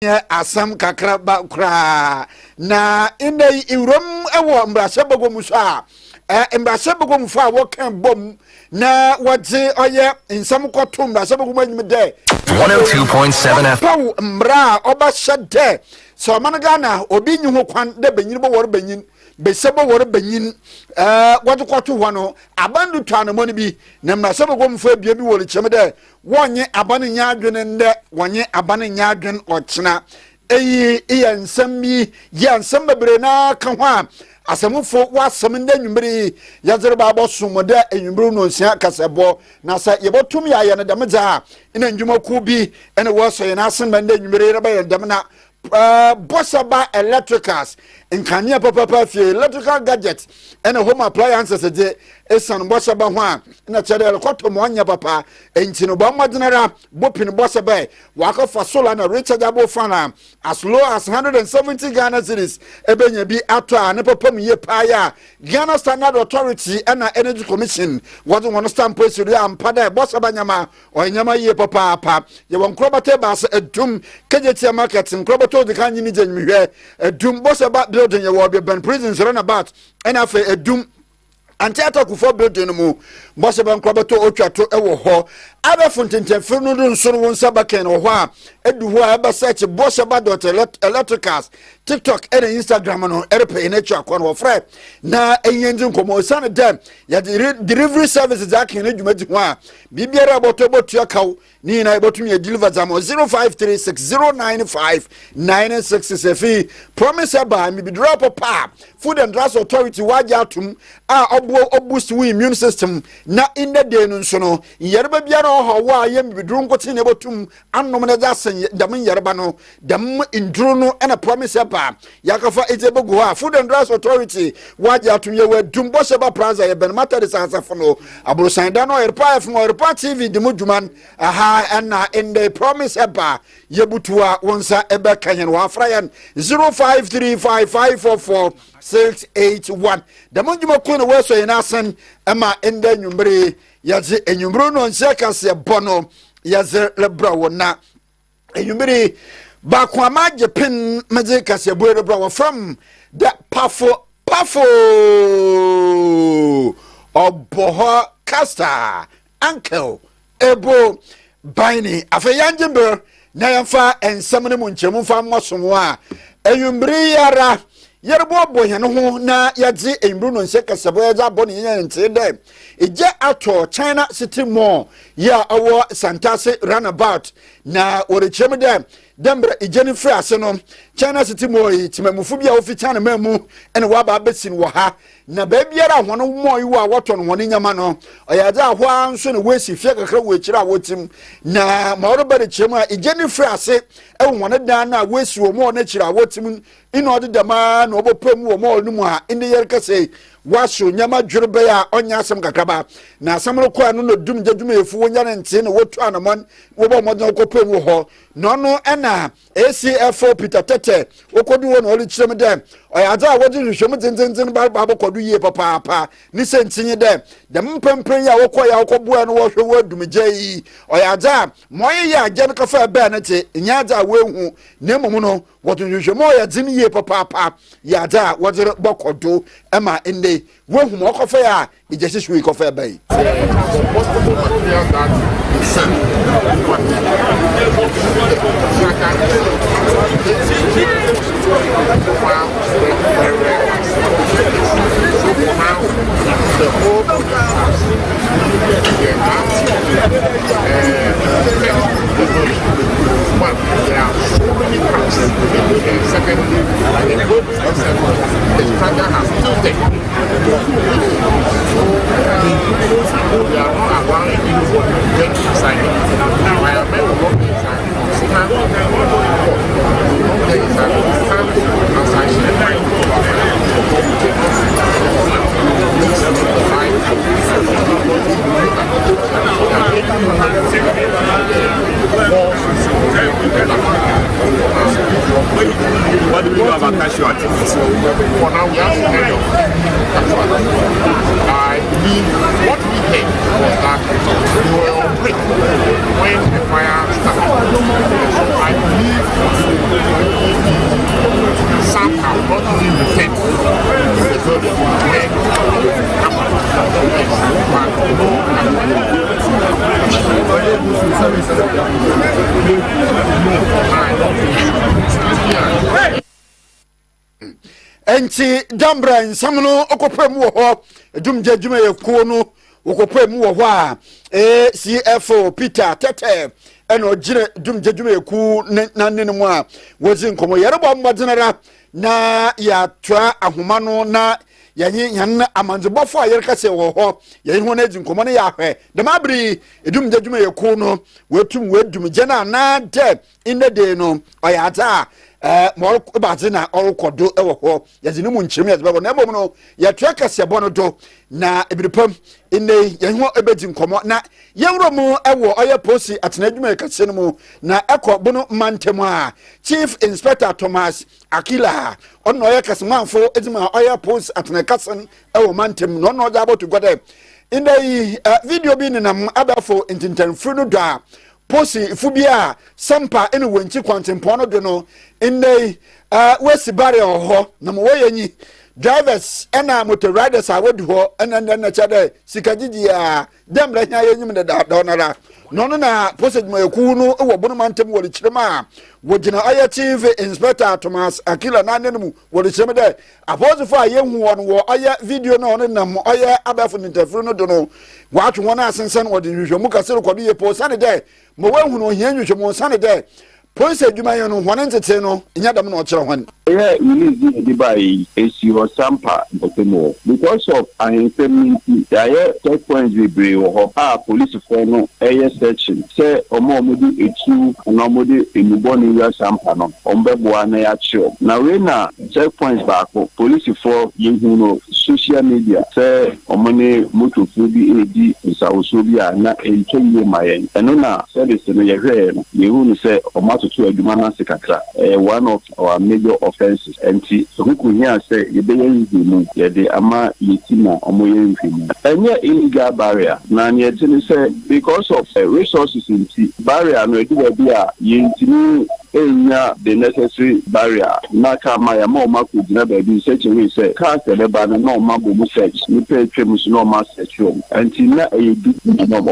asam kakra ba kra na inai iwrom ewo mbrase bagom so a mbrase bagom fa wo kan bom na wodze oye nsam kotom mbrase bagom anyim de 102.7 FM mra oba shade so man Ghana obi nyi ho kwan de benyin bo wor benyin besebo wor benyin wodze koto ho no abandu twana mo ne bi na mbrase bagom fa bia bi wor chem de wonye abane nya adwene nde wonye abane nya adwen ochena eyi ensam yi yansam bebre na ka ho a asamufo wasam nda nwumbre yazere ba bosom de enwumbre no nsia kasebo na sa yebotum ya ye ne damza ina ndwuma ku bi ene wo so ye na asen nda nwumbre reba ye dam na Bossaba electricals in Kenya papa fie electrical gadgets and a home appliances a day esan Bossaba ho na chere koto mo anya papa entino ba madinara bopin Bossaba waka for solar na rechargeable fan as low as 170 Ghana cedis ebenya bi ato a ne papa mu ye pa ya Ghana Standard Authority and Energy Commission what one stamp place you am pada Bossaba nyama o nyama ye papa ye won krobate ba edum kejeti market nkrobato de kan nyini jenmihwe edum Bossaba building ye wo be ben prisons run about and afa edum Antiata kufo building mu Bossaba nkrobato otwato ewo ho abefo ntentefo no nso no nsaba ken ho a edu ho a eba search bossaba.electricals TikTok and Instagram no erpe nature akon ho frɛ na enyenji nkomo san dem ya delivery services akin adwumadi ho a bibiara botobotua kaw ni na ebotumi deliver zamo 0536095966 promise aba mi bi drop pa Food and Drugs Authority waja atum a boost we immune system na in the day no so no yerba biara ho wa yem bidru nkoti ne botum annom na jasen dam yerba no dam indru no na promise aba yakafa ejebego ha Food and Drugs Authority waja atum ye we dum Bossaba plaza ye ben matter sansafo no abrosan da no erpa FM erpa TV de muduman aha na in the promise aba yebutua wonsa ebe kanyen wa afrayan 0535544681 the monjuma kono weso yenasan ama enda nwumbre yaze enwumro no nsia kase bono yaze lebra wona enwumbre ba kwa maje pin maje kase bo lebra wo from the pafo oboho casta uncle ebo baini afeyanjember na yamfa ensam ne munchemu fa mosomo a enwumbre yara yerbo bohene ho na yaze enwumro no nse kasebo yaza abone yente de eje ato China City Mall ya awo Santase runabout na orechem de dembra ejeni free ase no China City Mall timamufu bia oficha na mamu ene waba besin wo ha na ba biara hono mo yi wa woto no woni nyama no oyaza ho anso ne wesi fie kakra wo ekira wotim na ma oro bare chem a ejeni free ase e wona dan na wesi wo mo na ekira wotim ino odedama na obopam wo mo no mu a inde yer kase washo nyama dwurbe ya onya asem kakraba na asamro kwa no dum jadum efu wonya ne nte na wotu anamon wo bo modon kopem wo ho no no ena ACF Peter Tete okodu wo no oli chirem dem oyaza wodi hwehwem dzendzendzen ba bokodu ye papa ni sentinye dem de mpempren ya wokoya wokoboa no wo hwe wo adumgye oyaza moye ya agye ka fa ba na te nyaza wehu nemom no wodu hwehwem o ya dzin ye papa ya da wodi bokodu ema ende wehu mo kofa ya ijesi we kofa ba yi What do we know about more casualties. For now, we have kind of casualties. I believe what we heard was that they were on break when the fire started. So I believe some have not been returned to the building when it happened. Enti dambra nsam no okopem wo ho edumje dwuma yekuo no okopem wo ho a CFO Peter Tete eno ogire dumje dwuma yeku nanne mu a wozi nkomo yerebo mbadenara na ya twa ahoma no na yan amanzebofo a yerkase wo ho yan ho na ezi nkomo no ya hwe de mabri edumje dwuma yeku no wetum wedumje na de inede no oyata more bazina all kodo ewo ho yazini mu nchirem yazeba na ebom no ya traka se bono do na ebiripam ine yeho ebedi nkomo na yewro mu ewo oye posi atenadwuma kase no mu na ekọ bono mantem a Chief Inspector Thomas Akila onno oye kase manfo edima oye posi atenakasen ewo mantem no no ja abotu gode ine video bi ni nam abafo intintanfru no do a posi fubia sampa ene wanchi kwantempo no de no ine wesi bare ho na mo wayanyi drivers ena motor riders a wodi ho ena na chade sikagigi a demra nya yanyim de da donara no na posi mo yaku no wo bono mantem wo lichirema wo gina aya Chief Inspector Thomas Akila na nenu wo lichirema de apozi fo ayehu won wo aya video no na mo aya abafo interview no do no waatu wona asensen wo de hwehwemu kasere kodo ye posa ne de mo wahu no hia hwehwemu sane de police adwuma yo no hwane ntete no nya dam no okere hwane release the by a sampa botemo because of an infirmity there checkpoints we bring police for no searching say omodi etu na omodi enuboni ya sampa no ombebo na ya chio na we na checkpoints back police for yehu no social media say omone motofu bi edi nsawso bi na enkenye mayen eno na service no ye hwe no yehu no say omatoto adwuma na sekatra one of our major offenses and so who here say you be yin the ama yitima omoye nhwemu enye illegal barrier na nye tini say because of resources in barrier no edu bi a yintini enya the necessary barrier na ka ma ya ma ma ko gina ba bi search we say ka se be ba na ma bo mu search ni pe twem so no ma search you until na e do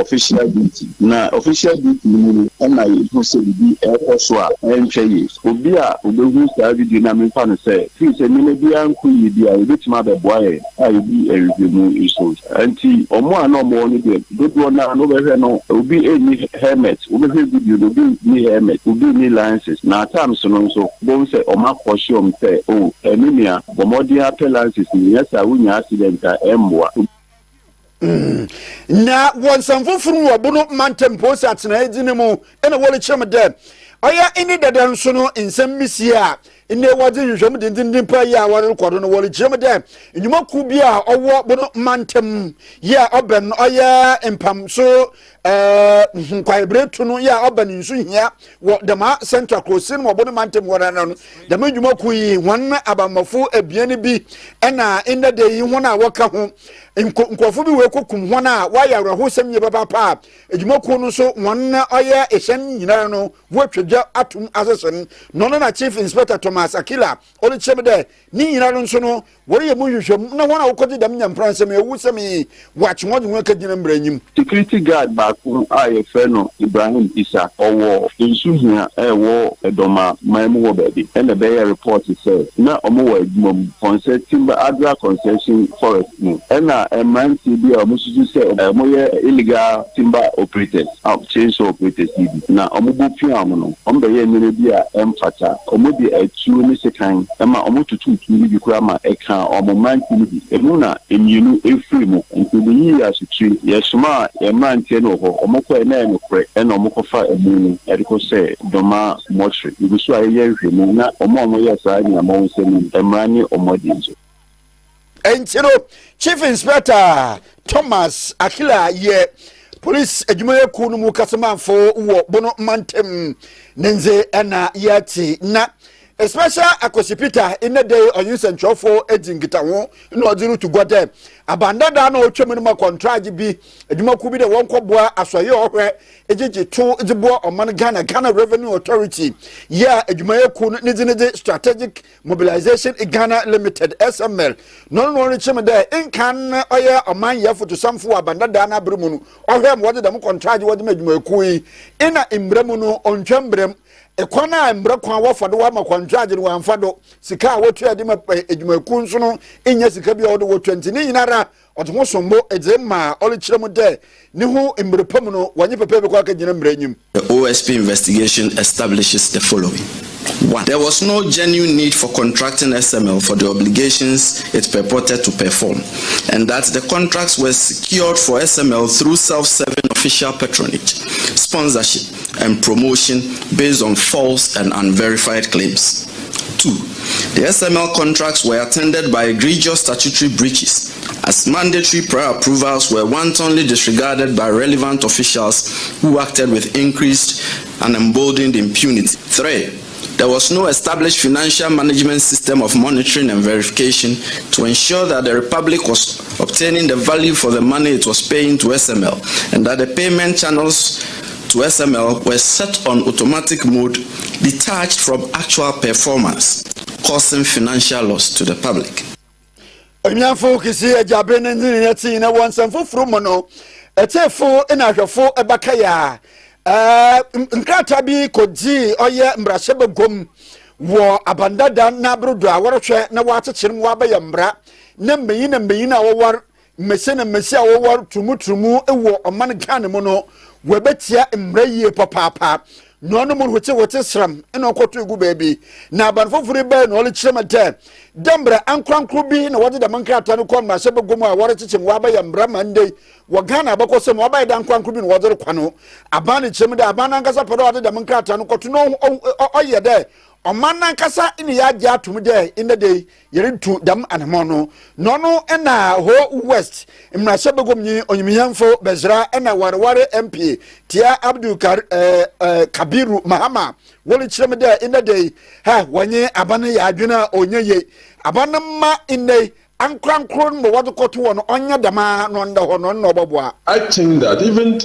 official duty na official duty ni na e do say bi e so a enche yi obi a obehu sa video na me fa no say fi se ni bi anku yi bi a obetima be boye a bi e review iso until omo ana omo ni be do na no be no obi eni helmet obi video do bi ni helmet obi ni lines na times no so bo say o ma kwoshiom say o enimia bomodi appearances ni yesa wunya accident a emboa na wonsam fofuru wo bono mantem post atena ejine mu ene wole chem de oya ini dada nso no nsem misia ine wadi hwehwem dindindin pa ya wore kodo no wole chem de enyuma ku bi a owo bono mantem ya oben oya empam so kwaibretu no ya oben nsu hia wo dema central crossing mo bono mantem wora no dema enyuma ku yi won abamafo abiane bi ena inde de yi ho na woka ho nkofo bi we kokum ho na wa ya raho sem ye baba pa ejuma ku no so won oya ehyen nyina no wo twedwa atum asesen no na Chief Inspector Thomas Akila oli chemede ni nyina no so no wo ye mu hwehwem na wona wo kodi dam nyampran e wu sem watch mo de ka gina mbranyim security guard back I feno Ibrahim Isa owo insu hia wo edoma maimu wo baby and the Bay report say na omo wa edumom concession Adra concession forest no na man CB omusuju say moye illegal timber operators chainsaw operators na omo bu piam no omo be ye nyere bi a emfata omo bi atu ni sekan ma omo tutu ni bi kura ma eka omo man CB emu na eminu efri mu nti yi asutri yesuma e man tie no ho omo ko na enokre na omo ko fa emu eriko say doma motre ibisu aye hwemu na omo ye sa nya ma wonsem emrani omo dinzo Enchiro Chief Inspector Thomas Akila ye police adwumaye ku no mu kasemanfo wo bono mantem nenze na yati na especially akosipita in the day on use and trofo edin gitawo no odiru to go there abandada na otwem no contract bi edwuma ku bi de won koboa asoye ohwe ejeje to ejebo oman Ghana Revenue Authority ya edwuma eku ne dine strategic mobilization Ghana Limited SML no chim there in kan oye oman ya foto samfo abandada na bremu no ohwe mo de dem contract wo de edwuma eku yi ina imbremu no ontwembrem ekwana mbra kwa wafado wa makontraje no wanfado sika wotu ade ma edwumaku nso no enya sika bia wo 20 ni nyinara oto sombo edzema oli kiremu de ne ho mbrepam no wanye pepe be kwa ka gina mbra nyim. The OSP investigation establishes the following. 1. There was no genuine need for contracting SML for the obligations it purported to perform, and that the contracts were secured for SML through self-serving official patronage, sponsorship, and promotion based on false and unverified claims. 2. The SML contracts were attended by egregious statutory breaches, as mandatory prior approvals were wantonly disregarded by relevant officials who acted with increased and emboldened impunity. 3. There was no established financial management system of monitoring and verification to ensure that the Republic was obtaining the value for the money it was paying to SML, and that the payment channels to SML were set on automatic mode, detached from actual performance, causing financial loss to the public. Onyafo kisi ajabe ne nti na wansanfo frumo no etefo ina hwefo ebakaya nkrata bi koji oye mbrahye begom wo abandada na brodo aworhwe na wachekyerem wa bayambra na mbeyin na wowar mese na mese a wowar tumutumu ewo oman Ghana mu no webetia mbraye papapa no no mo wote sram ena okoto egu baabi na abanfofure ba no ole kyeremate dambra ankrankro bi na wode da mankrata no kom ma sebe gomu a wore kyekye wa ba ya mbra mande wo Ghana abakosem wa ba da ankrankro bi no wode kwano abane kyerem da abana ankasa pedo wode da mankrata no koto no oye de oman ankasa ine ya gya atum de in the day yerintu dam anamono no ena ho west imra sebe gomnyi onyimyamfo bezra ena warware MP tia Abdul Kabiru Mahama wole kyerem de in the day ha wanye abane ya adwena onyeye abane ma inne ankrankron mo wode koto wono onya dama no nda ho no oboboa. I think that even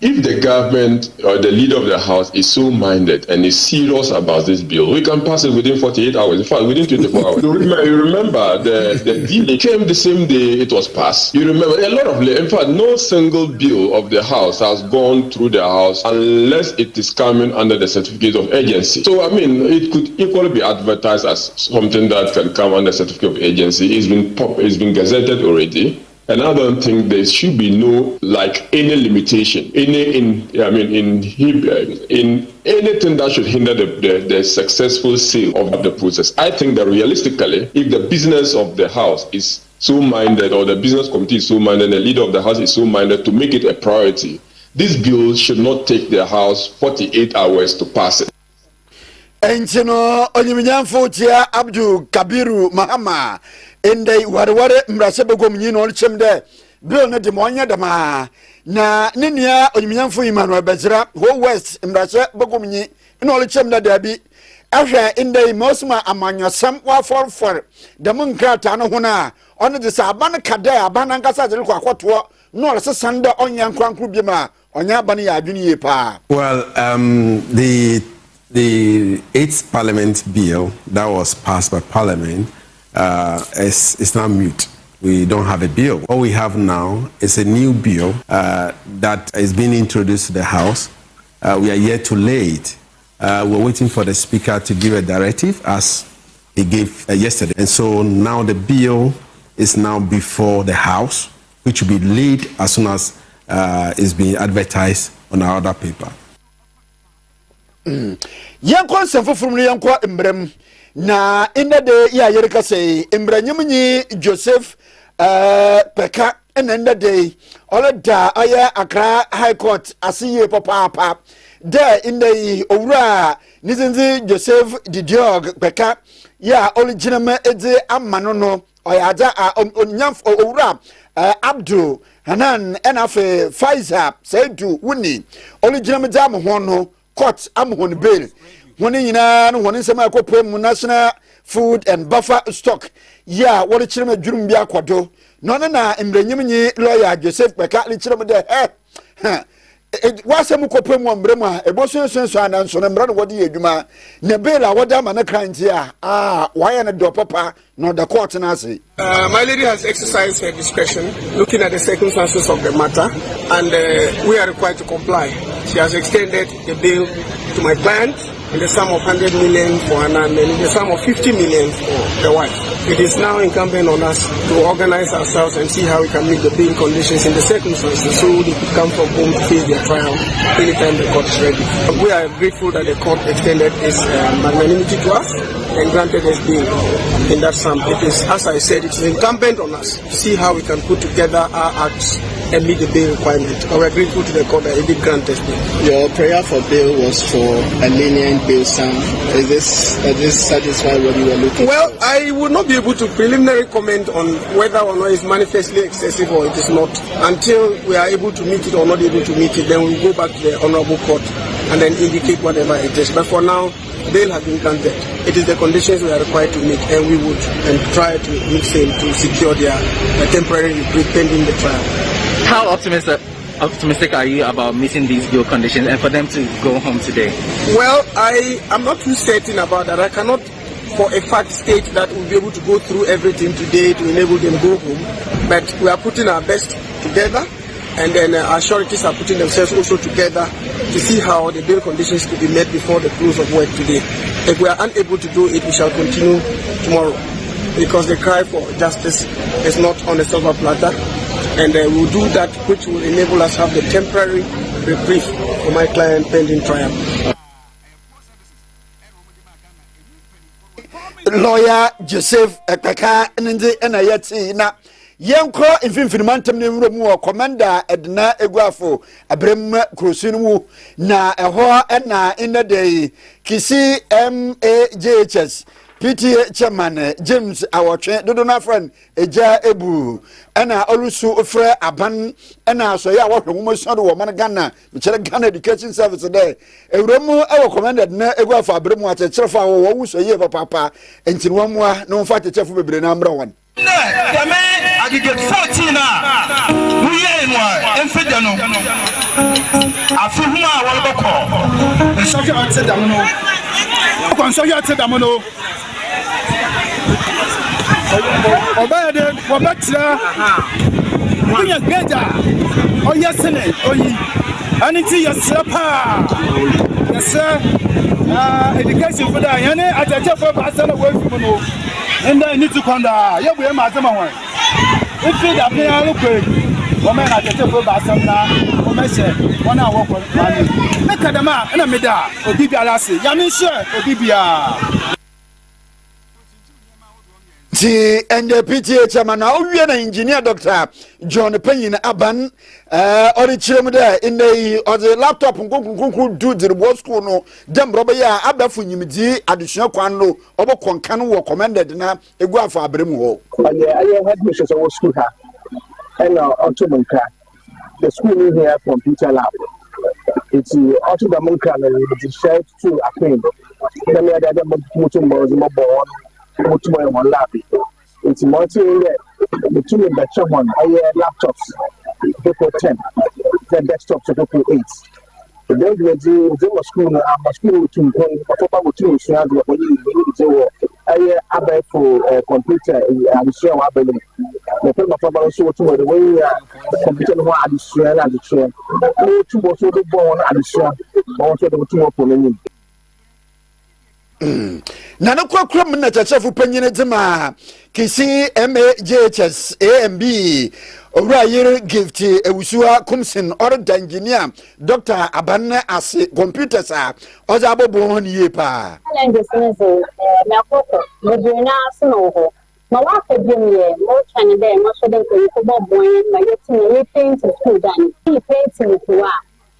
if the government or the leader of the house is so minded and is serious about this bill, we can pass it within 48 hours. In fact, within 24 hours. You remember the deal came the same day it was passed. You remember a lot of, in fact, no single bill of the house has gone through the house unless it is coming under the certificate of agency. So, I mean, it could equally be advertised as something that can come under certificate of agency. It's been gazetted already. And I don't think there should be no any limitation, in anything that should hinder the successful sale of the process. I think that realistically, if the business of the house is so minded, or the business committee is so minded, the leader of the house is so minded to make it a priority, this bill should not take the house 48 hours to pass it. Enchino onyimnyamfo tia Abdul Kabiru Mahama ende warware mrase begomnyi no chemde bill ne de monya dama na nenia onyimnyamfo Emmanuel Bezra ho west mrase begomnyi no chemde dabi ahwe ende mosma amanyosam wa for de munkrata no hona ono de saban kada abana nkasa de kwa kwoto no le sesanda onya nkwankru bima onya abane ya adwene ye pa. Well, the 8th Parliament bill that was passed by Parliament is now mute. We don't have a bill. What we have now is a new bill that is being introduced to the House. We are yet to lay it. We're waiting for the Speaker to give a directive as he gave yesterday. And so now the bill is now before the House, which will be laid as soon as it's being advertised on our other paper. Yankon senfofum yankwa embrem na inede ya yerika say embranyimnyi Joseph peka enende day oleda aya Accra High Court asiye papa there inde owura nizinzi Joseph Didiog peka ya oliginame ede amano no oyaja onyamf owura Abdul Hanan enafe Pfizer Saidu Wuni oliginame jam ho no court amhon bail wɔne nyinaa no wɔne nsɛm akɔpɛ mu national food and buffer stock ya wɔde kyerɛ me dwurum bi akɔdo no na mbranyim nyi lawyer Joseph Beka le kyerɛ me de wasɛm kɔpɛ mu mbrɛ mu a ebosunsunsun ananso no mbrɛ no wɔde yɛ adwuma na bela wɔde ama na kranti a wayɛ no dɔ papa no the court na ase. My lady has exercised her discretion looking at the circumstances of the matter, and we are required to comply. She has extended the bail to my client in the sum of 100 million for Anna and in the sum of 50 million for the wife. It is now incumbent on us to organize ourselves and see how we can meet the bail conditions in the circumstances so they could come from home to face their trial anytime the court is ready. We are grateful that the court extended its magnanimity to us and granted us bail in that sum. It is, as I said, it is incumbent on us to see how we can put together our acts and meet the bail requirement. But we are grateful to the court that it did grant us bail. Your prayer for bail was for a lenient bail sum. Does this satisfy what you were looking for? for? I would not be able to preliminary comment on whether or not it's manifestly excessive or it is not. Until we are able to meet it or not able to meet it, then we will go back to the honorable court and then indicate whatever it is. But for now, bail has been granted. It is the conditions we are required to meet, and we would try to meet them to secure their temporary reprieve pending the trial. How optimistic are you about meeting these bail conditions and for them to go home today? Well, I am not too certain about that. I cannot for a fact state that we'll be able to go through everything today to enable them to go home. But we are putting our best together, and then our sureties are putting themselves also together to see how the bail conditions could be met before the close of work today. If we are unable to do it, we shall continue tomorrow, because the cry for justice is not on a silver platter, and we will do that which will enable us to have the temporary reprieve for my client pending trial. Lawyer Joseph Beka nndi na yeti na yenko mfimfinimantem ne wuro mu commander Edna Eguafo abrem krosinu mu na eho na inade kisi MAJHS PTA chairman James Awotwe dodo na friend eja ebu na olusu ofre aban na so ya wohwe mu so do wo man Ghana michere Ghana Education Service there ewremu ewo commander na Eguafo abrem wa checherefa wo wuso ye papa entinwa mu a no mfa chechefu bebre na amra wan Yame agigate 14 we ye nwa enfeda no afuhuma walboko nshoje atedam no nshoje atedam no obayade wabatra kunya geja oyesene oyi aniti yesapa yesa education for that yani ajaje for basana wefu no enda ni tukonda yebuye mazama hwan ifi da pe alukwe o me na ajaje for basana o me se wona awoko mani mekadama na meda obi bia lase ya me share obi bia ti ende PTA chairman na owie na engineer Dr. John Penyin Aban ori chiremu de inde o the laptop nkunkunkunku do the board school no dem roba ya abafu nyimdi adesua kwan no obokonkan wo commended na Eguafo abremu ho I had missions of school ha and automonka the school is here computer lab it's automonka and it's shared to a thing then we had other motor mutumo one lab it's multi between the chairman laptops people 10 the desktops people 8 the day the school to papa to share the I for computer and share abel the papa so to the way computer no additional and share to go to the bone and share also the two open na no kwakram na chachafu panyine dima kisi MAJHS AMB owura yere gift ewusua kumsin or engineer Dr. Abanne ase computers a oza abobo hon ye pa challenges na koko medina sno ho ma wa fa biem ye mo twane be mo so de ko bobo ma yeti ni paint school dan ni paint ni kwa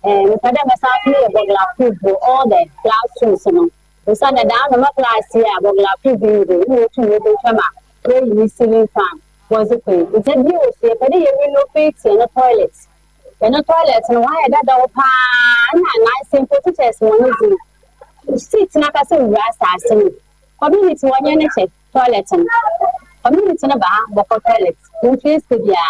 me kada me sa ni e bogla food all the classrooms no so na down the class here bogla food ni to me be chama where you ceiling fan was it it's a view so but you no paint in the toilets and the toilets no why that pa na nice simple to test one easy seat na ka se wura asase community wonye ne che toilet community na ba boko toilet in face bia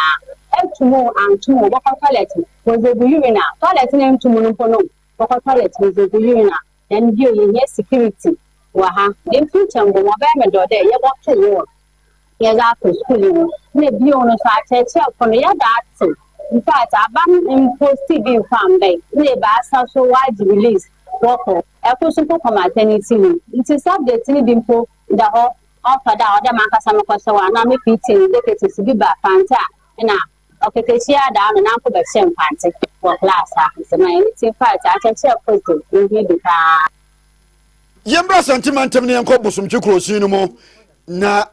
entumo antumo boko toilet was the urina toilet na entumo no pono boko toilet was the urina and you ye security wa ha in future ngo ba me do de ye boko yo ye ga to school ne bi ono sa cheche kono ya that in fact abam imposti bi fam be ne ba sa so wide release woko ekusupo kwa maternity leave it is subject ni bimpo da ho offer da oda makasa mekose wa na me PT dekete bi ba fanta na okekechia da no na ko be shem fante for class so my in fact acheche post we bi ka yembra sentimentum ne enko bosomtwe krosi no mo na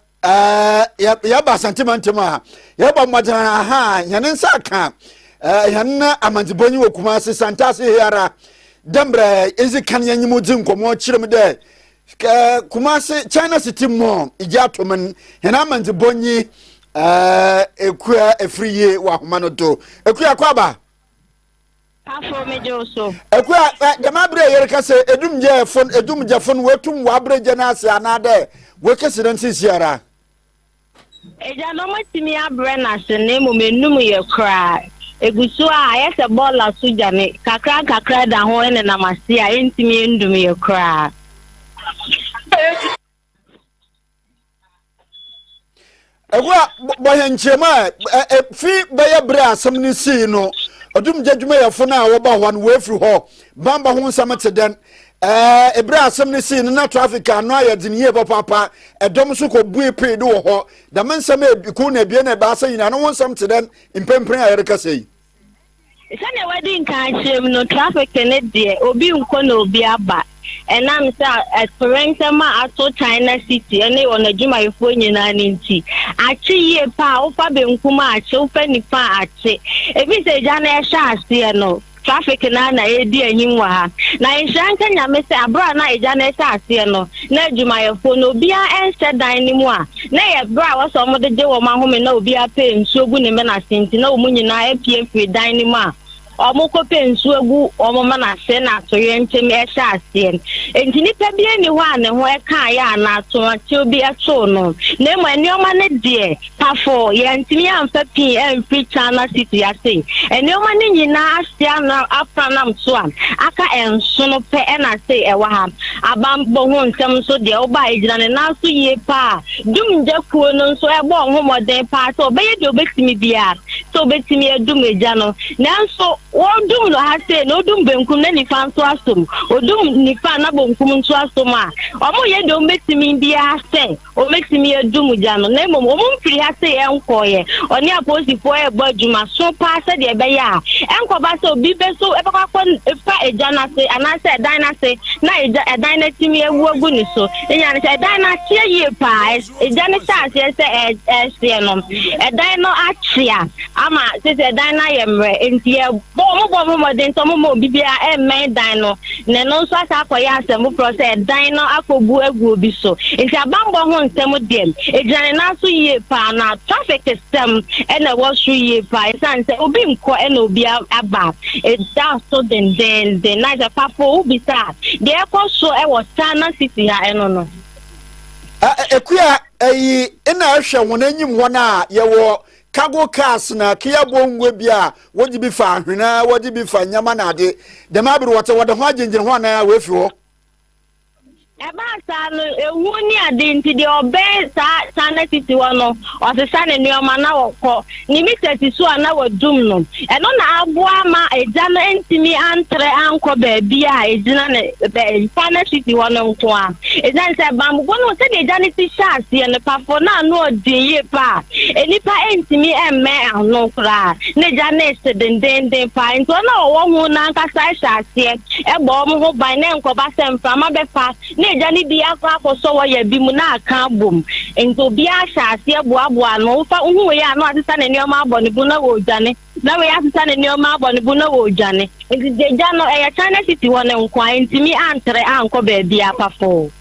ya ba sentimentum a ya ba modana ha yane nsaka yanna amantibonyi wokuma se santase hiara Dembra ezi kan yanyimu din komo chirem de Kumasi China City mo ijatomen hena manzi bonyi ekua efriye wa humano do ekua kwaba afo mejoso ekua demabre yereka se edumje fon wetum wa abreje na ase anade wekesidansi siara eja no matimi abre na se ne mo menum ye kra egusu a yese bola suja ne kakra da ho ene na mase a entimi endum ye kra Ewa bohenchema fi baya bra asem ni si no odum jadwuma yefo na wo ba ho no wefri ho bamba ho nsam teden ebra asem ni si na traffic ano ayediniye papa edom so ko bue pe de wo ho da mensam ebiku na bie na ba sayina no nsam teden impempren ayereka sei Sane wedding kan chem no traffic ne de obi nko na obi aba enam sa experience ma ato China City ene on adwuma yefo nyina ni nti achi ye pa ofa be nkuma achi ofa nipa achi ebi se ja na ehya ase no traffic na edi anyimwa ha na inshanka nyame se abra na eja na ehya ase no na adwuma yefo no obi a ense dan ni mu a na ye bra wo so mo de je wo ma home na obi a pe nsu ogu ne me na senti na omu nyina apie free dan ni mu a Omoko pensu egu omoma na se na atoye ntem ehya ase enti nipa bia ni ho ane ho eka ya na ato ati obi ato no na mo enioma ne de pafo ye ntimi amfa pin emfi China City ase enioma ne nyina ase na afranam so aka enso no pe na se ewa ha abambo ho ntem so de oba ejina ne na so ye pa dum jakuo no so ebo ho moden pa so obeye de obetimi bia so obetimi edum eja no nanso Odum lo hase no dum benkum na nifa nso asom odum nifa na bonkum nso asom a omo ye do metimi bia se o metimi edum ja no na mom omo mfiri hase enkoye oni aposifo e badwuma so pa se de be ya enkoba se obi be so e bakwa fa eja na se anase dan na se na eja dan na timi ewu agu ni so enya na se dan na tie ye pa eja na se no dan no achia ama se dan na yemre entie Bomo modern to mo bibia e men dan no ne no so asa akoya asem process dan no akobu egu obi so enti abambo ho nsem dem ejane na so ye pa na traffic system e na wo so ye pa isan se obi nko e na obi aba e da so den na ja papo obi sa de ekọ so e wo China City ha eno no ekua eyi ina ahwe won anyim ho na ye wo Cargo cars na kia bongwe bia wodi bi fa ahwena wodi bi fa nyama na ade de ma bi wote wode ho agenjere ho na we fi ho eba sa no ewu ni ade nti de obe sa China City wono o se sa ne nioma na wokọ ni mi teti so na wadum no eno na aboa ma eja no entimi antre anko ba bia ejina ne China City wono nko a eja se bambo no se de eja ne ti chance ne pafo na no odie pa enipa entimi emme ano kra ne eja ne se den pa nto na wo hu na nkasa chance egbo mo ho ban ne nko ba se mfa ma be pa eja ni bia kwa so wo ya bi mu na aka bom ento bia hyase aboa no fa hu we ya no atesa ne nioma abone bu na wo dwane na we atesa ne nioma abone bu na wo dwane enti deja no e ya China City wona nkwa entimi antre anko ba bia pafo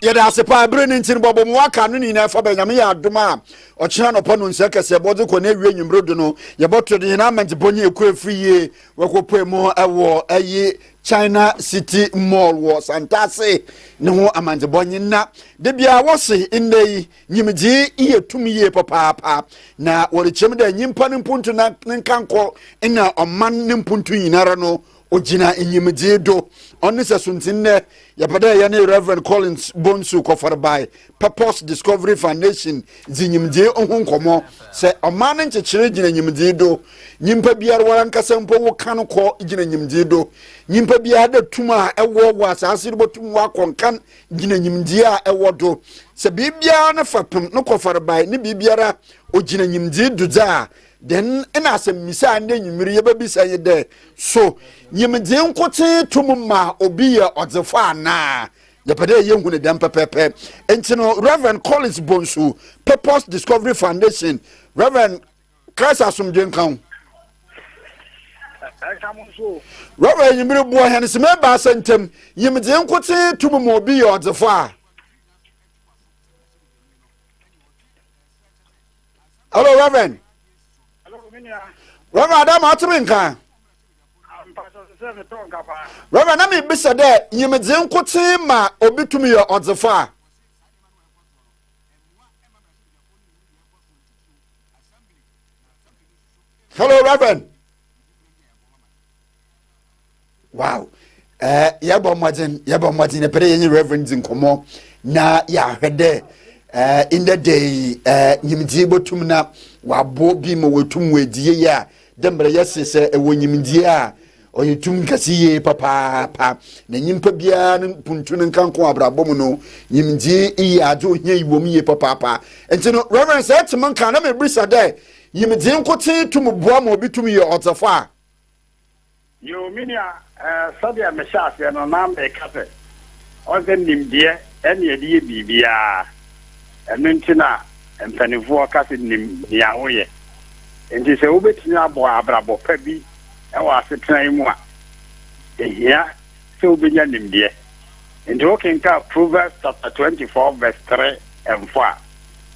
ye da se pa bre ni ntin bobo mu aka no ni na fa ba nyame ya adoma o kira no pono nse kese bodu ko na ewie nyimrodo no ye boto de na manti bonye eku efriye we ko pemu ewo ayi China City Mall was Santase no amanjebonyina de bia wose indei nyimji iye tumiye papa na worichim da nyimpa nimpuntu na nkanko ina oman nimpuntu yinara no ogina nyimji do onisa suntinne yapada ya ne Reverend Collins Bonsu kofarbai Purpose Discovery Foundation zinyimji ohunkomo se oman nchechire gina nyimji do nyimpa biar warankasa mpo wo kanko gina nyimji do nyimpa biar da tuma ewo wa asase botum wa konkan gina nyimji a ewo do se bibia na fapem no kofarbai ni bibiara ogina nyimji do za den ina asem misa ne nyimiri ye babisa ye de so nyimji nkote tumma obi ye odzefa na yapade ye hunu dem pepepe entino Reverend Collins Bonsu Purpose Discovery Foundation Reverend Christ asomdwen kan Reverend nyimiri bo hen se meba asentem nyimji nkote tumma obi ye odzefa. Hello Reverend. Reverend Adam Atuminka. Reverend Nami bisa de nyimedze nkote ma obitumi yo odzefa. Hello Reverend. Wow. Yabo modin e pere yin Reverend nkomo na ya hwede in the day nyimdie botum na wabo bi mo wetum wedie ya dembre yesese e wonyimdie a oyetum kasiye papa na nyimpa bia puntu nkanko abrabom no nyimdie iyi ajo hia iwom ye papa entino Reverend said to man kana me brisa de nyimdie nkote tum boa mo bitum ye otsafa yo minia sadia me shase no na me kafe o de nimdie ene ye bibia enuntina empanivo kasi nim ya oye enti se obetini abo abrabo pa bi e wa setran mu a ehia se obenya nimde enti okenka Proverbs chapter 24 verse 3 and 4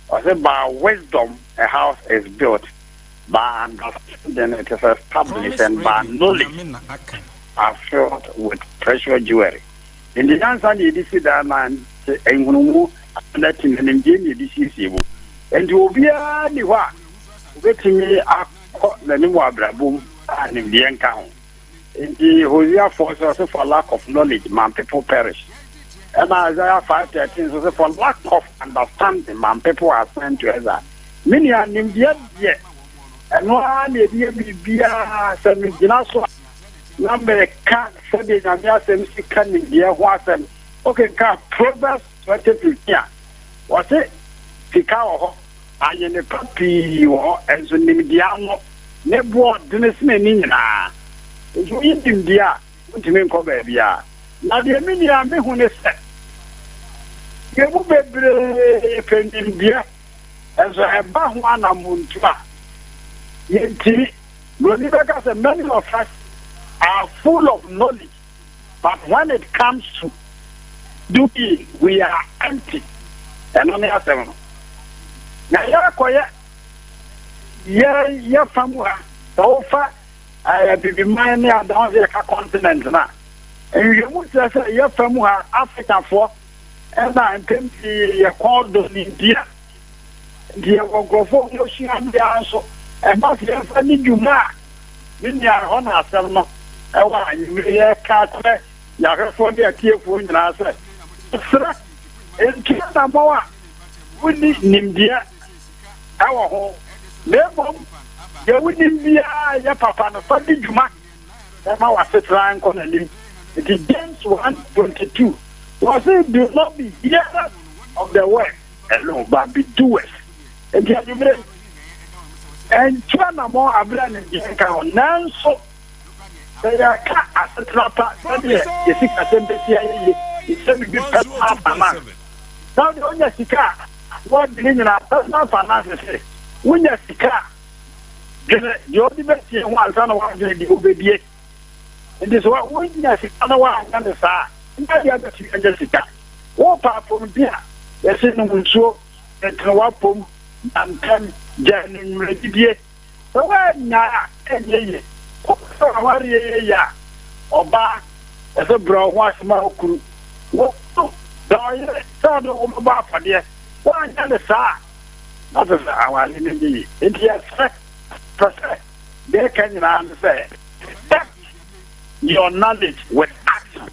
or say by wisdom a house is built, by understanding it is established, and by knowledge are filled with precious jewelry. In the answer you see that man enhunu that in the Nigerian DCC, and you will be a new waiting the new Abrabum and in the encounter. In the Hosea forces for lack of knowledge, man, people perish. And Isaiah 5:13 says, for lack of understanding, man, people are sent to Ezra. Many are named yet, and one idea be a semi-dinosaur. Number can't say the Namias coming here, what them. Okay, Proverbs 20:15. What's it? Picao, I am a puppy or as a Nimidiano, never didn't mean you eat him, dear, what you mean, Cobebia. Now, the Minia me who is set. You will be pending beer as I have one among two. Yet, Rolibacas and many of us are full of knowledge, but when it comes to duty, we are empty. And only have seven. Now, you're quiet. Yeah, family. So far, I have been minding down the continent now. And you must say, your family, Africa for, and I'm tempted called the India. Dear Wogofo, Yoshi, the answer, and must have any Juma. When you are on ourselves, I want you to cut. You are for the tearful in answer. In Kitamoa, we need Nimbia, our home. Therefore, there wouldn't be a papa and Sunday Juma. That's how I said, Ryan Connelly. It is James 1:22. Was it do not be hearers of the word alone, but be doers. And China more Abran and Janka, none so. They are cat as a trapper, the sick assembly. It's a good half a man. Now the only Sika, what the Indian personal finances, when you're Sika, the only best you want to know the obey. And this what when you're Sika, one and the Sa, and the other Jessica. What part from there? Yes, no so that Nawapum and 10 January. So when ya, and ye, Oba. As a bro, what's my crew? What? Son of a bar for dear. One and the star. Not as I was in the India. They can understand. Your knowledge with action.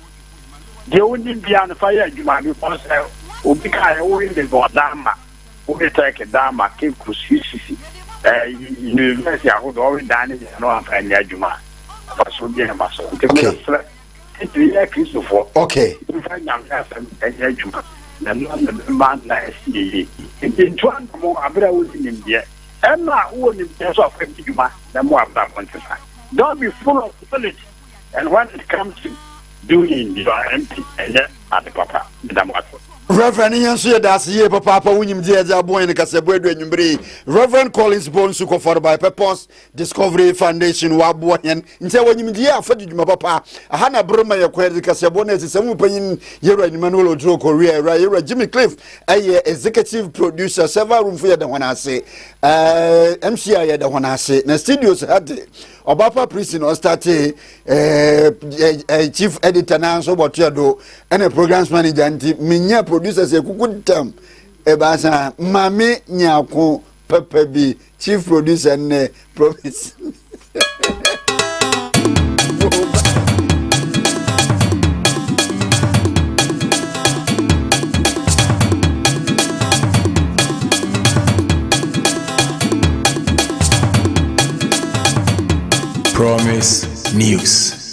The only be on the fire, you might be possible. Ubika, only the Godama. Ubi take a dama, came to Sisi. University, I would already done it, and no one can Juma. But so be a muscle. Okay. You find out and Juma. The man like in 2 more Abra in India. And now, who in terms of Juma, the more about one to find. Don't be full of village. And when it comes to doing, you are empty and yet at the papa. Reverend Yansu das ye papa wunyim dia dia boy ne kasebwedu enwumbre Reverend Collins Bonsu for by Purpose Discovery Foundation wa bo hen nte wanyim dia afaduduma papa aha na broma ye kwere kasebo na sesemu panyin yero animal odro Korea yero Jimmy Cliff executive producer several room for ye da wana ase MCI ye da wana ase na studios had Obapa prison or start chief editor na so botuado and a programs manager anti minya producers e kuku tam e basa mame nyako papa bi chief producer ne promise Promise News.